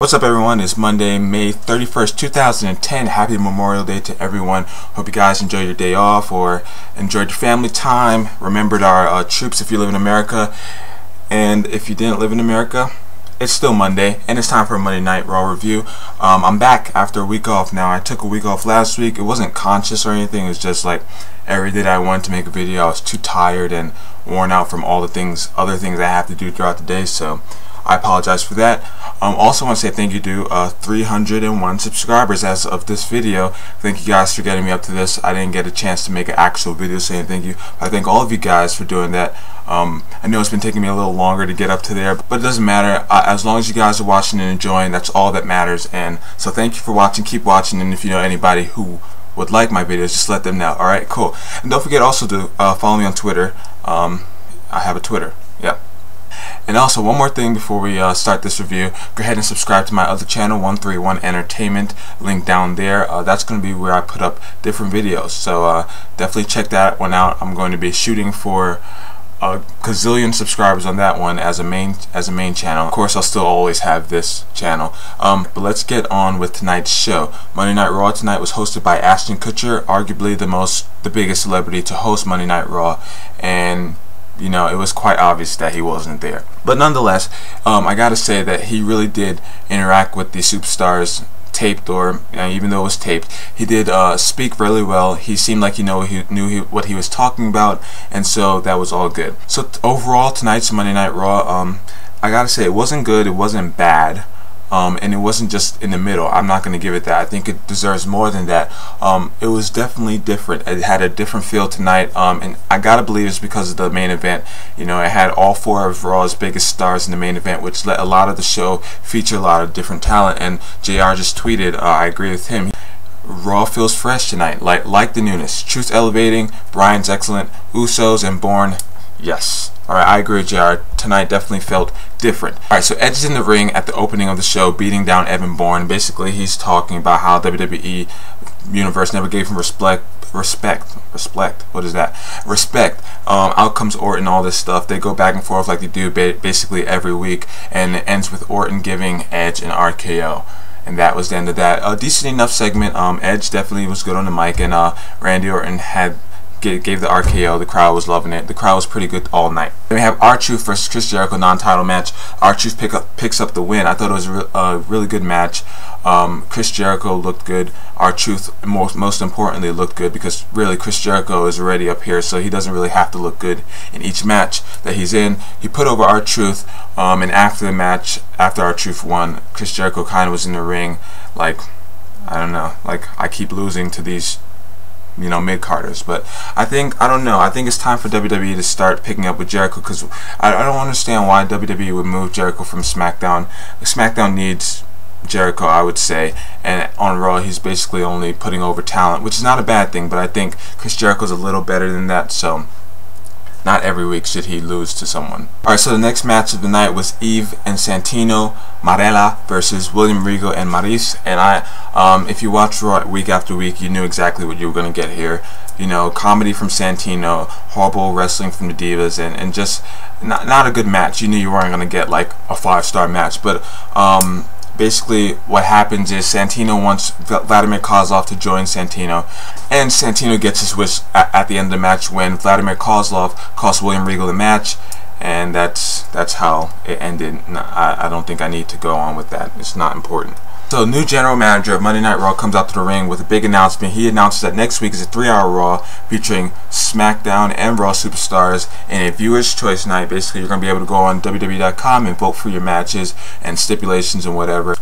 What's up, everyone? It's Monday, May 31st, 2010. Happy Memorial Day to everyone. Hope you guys enjoyed your day off or enjoyed your family time. Remembered our troops if you live in America. And if you didn't live in America, it's still Monday, and it's time for a Monday Night Raw review. I'm back after a week off now. I took a week off last week. It wasn't conscious or anything. It was just like every day that I wanted to make a video, I was too tired and worn out from all the other things I have to do throughout the day. So I apologize for that. Also want to say thank you to 301 subscribers as of this video. Thank you guys for getting me up to this. I didn't get a chance to make an actual video saying thank you. I thank all of you guys for doing that. I know it's been taking me a little longer to get up to there, but it doesn't matter. As long as you guys are watching and enjoying, that's all that matters. And so thank you for watching. Keep watching, and if you know anybody who would like my videos, just let them know. Alright, cool. And don't forget also to follow me on Twitter. I have a Twitter. Yep. And also, one more thing before we start this review, go ahead and subscribe to my other channel, 131 Entertainment, link down there. That's going to be where I put up different videos, so definitely check that one out. I'm going to be shooting for a gazillion subscribers on that one as a main channel. Of course, I'll still always have this channel. But let's get on with tonight's show. Monday Night Raw tonight was hosted by Ashton Kutcher, arguably the biggest celebrity to host Monday Night Raw, and you know, it was quite obvious that he wasn't there. But nonetheless, I gotta say that he really did interact with the superstars, taped or even though it was taped. He did speak really well. He seemed like he knew what he was talking about, and so that was all good. So overall, tonight's Monday Night Raw, I gotta say, it wasn't good, it wasn't bad. And it wasn't just in the middle. I'm not going to give it that. I think it deserves more than that. It was definitely different. It had a different feel tonight, and I gotta believe it's because of the main event. You know, it had all four of Raw's biggest stars in the main event, which let a lot of the show feature a lot of different talent. And JR just tweeted, I agree with him. Raw feels fresh tonight, like the newness. Truth elevating, Bryan's excellent, Usos and Bourne, yes. Alright, I agree with JR. Tonight definitely felt different. Alright, so Edge is in the ring at the opening of the show, beating down Evan Bourne. Basically, he's talking about how WWE Universe never gave him respect. What is that? Respect. Out comes Orton, all this stuff. They go back and forth like they do basically every week, and it ends with Orton giving Edge an RKO. And that was the end of that. A decent enough segment. Edge definitely was good on the mic, and Randy Orton gave the RKO. The crowd was loving it. The crowd was pretty good all night. Then we have R-Truth versus Chris Jericho non-title match. R-Truth picks up the win. I thought it was a really good match. Chris Jericho looked good. R-Truth, most importantly, looked good, because really Chris Jericho is already up here, so he doesn't really have to look good in each match that he's in. He put over R-Truth, and after the match, after R-Truth won, Chris Jericho kind of was in the ring like, I don't know, like, I keep losing to these, you know, mid-carders. But I think it's time for WWE to start picking up with Jericho, because I don't understand why WWE would move Jericho from SmackDown. SmackDown needs Jericho, I would say, and on Raw he's basically only putting over talent, which is not a bad thing, but I think Chris Jericho's a little better than that, so not every week should he lose to someone. Alright, so the next match of the night was Eve and Santino Marella versus William Regal and Maryse. And if you watch Raw week after week, you knew exactly what you were going to get here. You know, comedy from Santino, horrible wrestling from the Divas, and just not a good match. You knew you weren't going to get like a 5-star match, but basically what happens is Santino wants Vladimir Kozlov to join Santino, and Santino gets his wish at the end of the match when Vladimir Kozlov costs William Regal the match, and that's how it ended. I don't think I need to go on with that. It's not important. So, new general manager of Monday Night Raw comes out to the ring with a big announcement. He announces that next week is a 3-hour Raw featuring SmackDown and Raw superstars in a viewer's choice night. Basically, you're going to be able to go on WWE.com and vote for your matches and stipulations and whatever.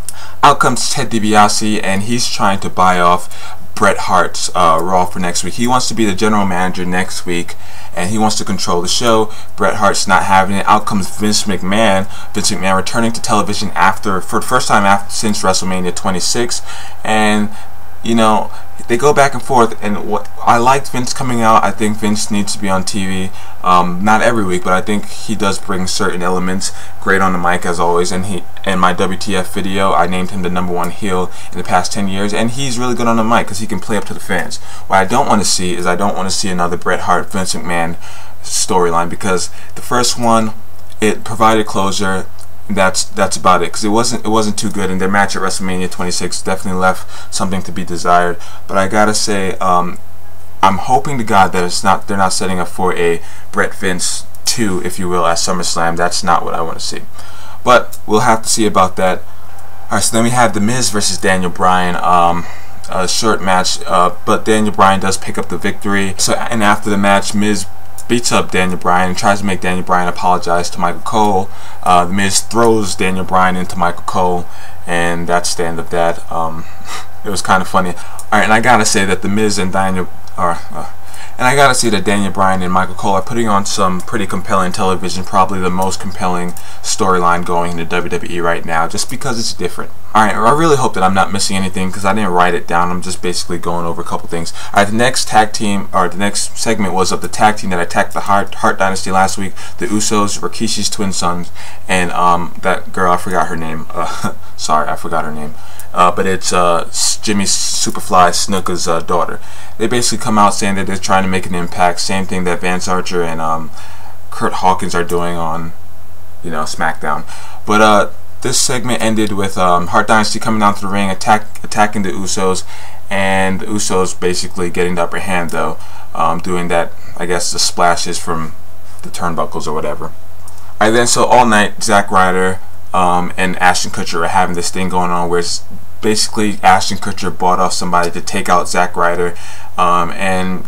Out comes Ted DiBiase, and he's trying to buy off Bret Hart's Raw for next week. He wants to be the general manager next week, and he wants to control the show. Bret Hart's not having it. Out comes Vince McMahon. Vince McMahon returning to television for the first time since WrestleMania 26, and you know, they go back and forth, and what I liked Vince coming out. I think Vince needs to be on TV, not every week, but I think he does bring certain elements. Great on the mic as always, and in my WTF video, I named him the #1 heel in the past 10 years, and he's really good on the mic because he can play up to the fans. What I don't want to see is another Bret Hart Vince McMahon storyline, because the first one, it provided closure. that's about it, because it wasn't too good, and their match at WrestleMania 26 definitely left something to be desired. But I gotta say, I'm hoping to God that they're not setting up for a Brett Vince 2, if you will, at SummerSlam. That's not what I want to see, but we'll have to see about that. Alright, so then we have The Miz versus Daniel Bryan. A short match, but Daniel Bryan does pick up the victory. So, and after the match, Miz beats up Daniel Bryan and tries to make Daniel Bryan apologize to Michael Cole. The Miz throws Daniel Bryan into Michael Cole, and that's the end of that. It was kind of funny. Alright, and I gotta say that The Miz and Daniel Bryan and Michael Cole are putting on some pretty compelling television, probably the most compelling storyline going into WWE right now, just because it's different. Alright, I really hope that I'm not missing anything, because I didn't write it down. I'm just basically going over a couple things. Alright, the next segment was of the tag team that attacked the Hart Dynasty last week, the Usos, Rikishi's twin sons, and that girl, I forgot her name. Sorry, I forgot her name. But it's Jimmy Superfly Snuka's daughter. They basically come out saying that they're trying to make an impact. Same thing that Vance Archer and Kurt Hawkins are doing on, SmackDown. But this segment ended with Hart Dynasty coming down to the ring, attacking the Usos, and the Usos basically getting the upper hand, though, doing that, I guess, the splashes from the turnbuckles or whatever. Alright, then, so all night, Zack Ryder and Ashton Kutcher are having this thing going on where it's basically Ashton Kutcher bought off somebody to take out Zack Ryder, and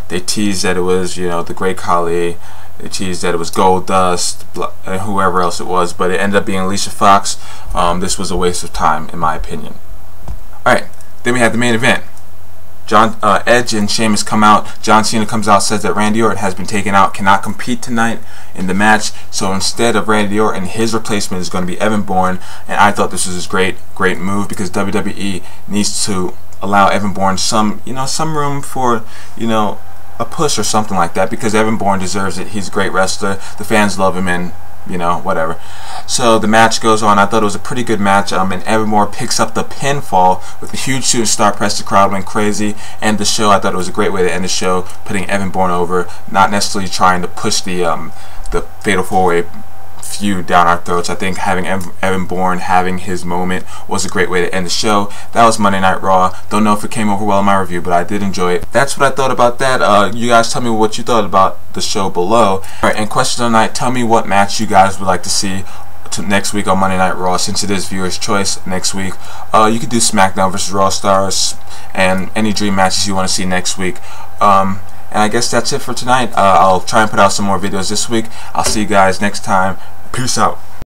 they teased that it was the Great Khali. They teased that it was Goldust and whoever else it was, but it ended up being Alicia Fox. This was a waste of time, in my opinion. Alright, then we have the main event. Edge and Sheamus come out. John Cena comes out, says that Randy Orton has been taken out, cannot compete tonight in the match. So instead of Randy Orton, his replacement is going to be Evan Bourne. And I thought this was a great move, because WWE needs to allow Evan Bourne some room for a push or something like that, because Evan Bourne deserves it. He's a great wrestler. The fans love him, and whatever. So the match goes on. I thought it was a pretty good match, and Evan Bourne picks up the pinfall with a huge shooting star press. The crowd went crazy, and the show, I thought it was a great way to end the show, putting Evan Bourne over, not necessarily trying to push the Fatal 4-Way feud down our throats. I think having Evan Bourne having his moment was a great way to end the show. That was Monday Night Raw. Don't know if it came over well in my review, but I did enjoy it. That's what I thought about that. You guys tell me what you thought about the show below. Alright, and question of the night, tell me what match you guys would like to see next week on Monday Night Raw, since it is viewer's choice next week. You could do SmackDown versus Raw Stars and any dream matches you want to see next week. And I guess that's it for tonight. I'll try and put out some more videos this week. I'll see you guys next time. Peace out.